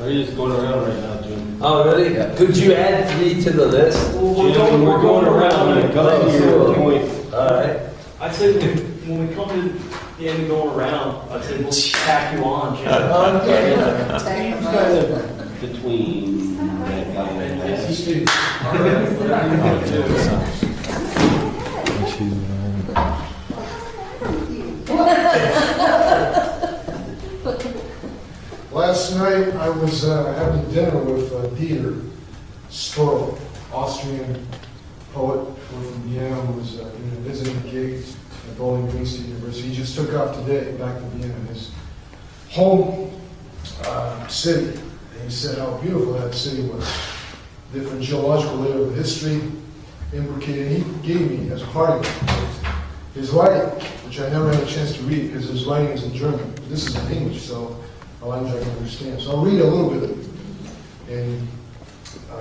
Are you just going around right now, Jim? Oh, really? Could you add 3 to the list? We're going around and coming to your point. All right. I'd say when we come to the end of going around, I'd say we'll tack you on, Jim. Okay. It's kind of between that guy and that. Last night I was having dinner with Dieter Sperl, Austrian poet from Vienna, who was visiting a gig at Bowling Green State University. He just took off today back to Vienna, his home city. And he said how beautiful that city was. Different geological layer of history imbricated. He gave me, as a parting gift, his writing, which I never had a chance to read because his writing is in German. But this is in English, so a language I can understand. So I'll read a little bit of it in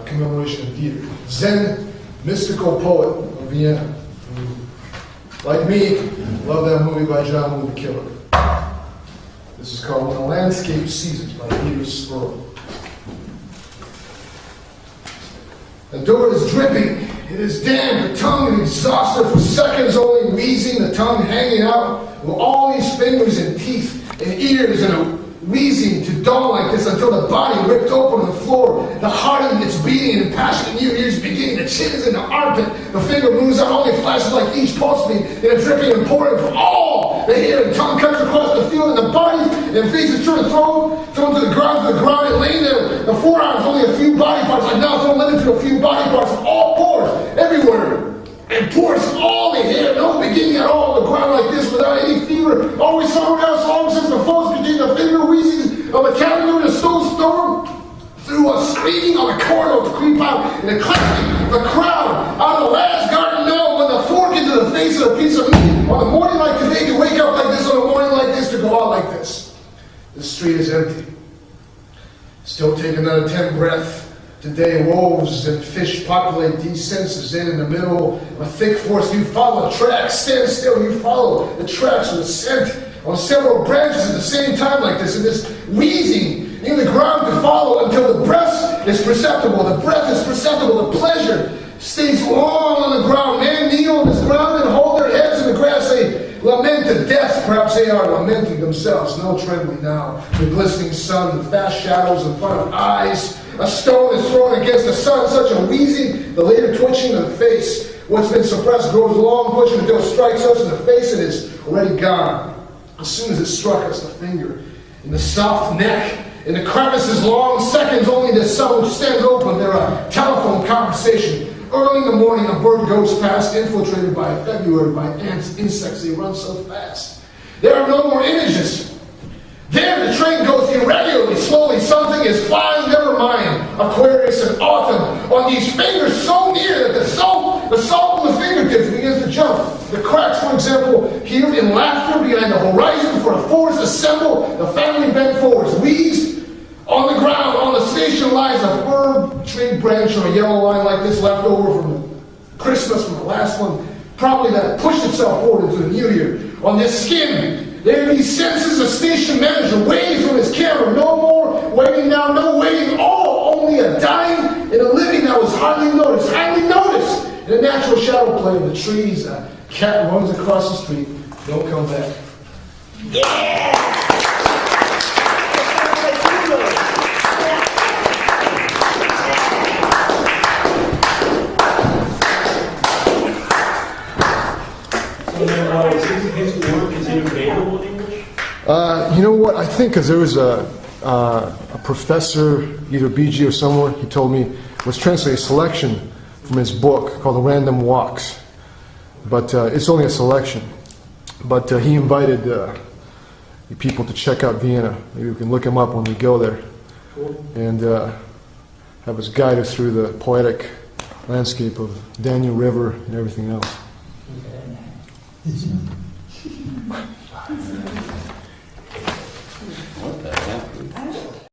commemoration of Dieter. Zen mystical poet of Vienna, who, like me, loved that movie by John Woo the Killer. This is called When the Landscape Seasons by Dieter Sperl. The door is dripping, it is damp, the tongue is exhausted for seconds, only wheezing, the tongue hanging out with all these fingers and teeth and ears and a wheezing to dawn like this until the body ripped open on the floor, the heart in its beating and passion in your ears beginning, the chin is in the armpit, the finger moves out, only flashes like each pulse beat, and a dripping and pouring from all the hair and tongue cuts across the field and the bodies and faces thrown to the ground, and laying there, the forearms, only a few body parts, like now thrown limited to a few body parts, all pores everywhere. And pours all the hair, no beginning at all on the ground like this without any fever. Always somewhere else, long since the folks between the finger wheezings of the calendar and the snowstorm. Through a screaming on the corridor to creep out and a clapping the crowd out of the last garden now when the fork into the face of a piece of meat on a morning like today to wake up like this on a morning like this to go out like this. The street is empty. Still take another 10 breaths. Today, wolves and fish populate these senses in the middle of a thick forest. You follow the tracks, stand still, you follow the tracks with scent on several branches at the same time like this, and this wheezing in the ground to follow until the breath is perceptible. The breath is perceptible, the pleasure stays long on the ground. Men kneel on this ground and hold their heads in the grass. They lament to death, perhaps they are lamenting themselves. No trembling now. The glistening sun, the fast shadows in front of eyes. A stone is thrown against the sun, such a wheezing, the later twitching of the face. What's been suppressed grows long, pushing until it strikes us in the face and is already gone. As soon as it struck us, the finger in the soft neck, in the crevices, long seconds, only the sun which stands open. There a telephone conversation. Early in the morning, a bird goes past, infiltrated by February by ants, insects. They run so fast. There are no more images. There the train goes irregularly, slowly. Something is flying, never mind. Aquarius and autumn on these fingers so near that the salt on the fingertips begins to jump. The cracks, for example, here in laughter behind the horizon for a forest assemble. The family bent forwards, wheezed. On the ground, on the station lies a fir tree branch or a yellow line like this left over from Christmas from the last one. Probably that pushed itself forward into the new year. On this skin, there are these senses, a station manager waves from his camera. No more waiting now, no waiting, all only a dying and a living that was hardly noticed. In the natural shadow play of the trees, a cat runs across the street. Don't come back. Yeah! His work is available in English? You know what? I think because there was a professor, either BG or somewhere, he told me, was translating a selection from his book called The Random Walks. But it's only a selection. But he invited people to check out Vienna. Maybe we can look him up when we go there. Cool. And have us guide us through the poetic landscape of Danube River and everything else. Okay.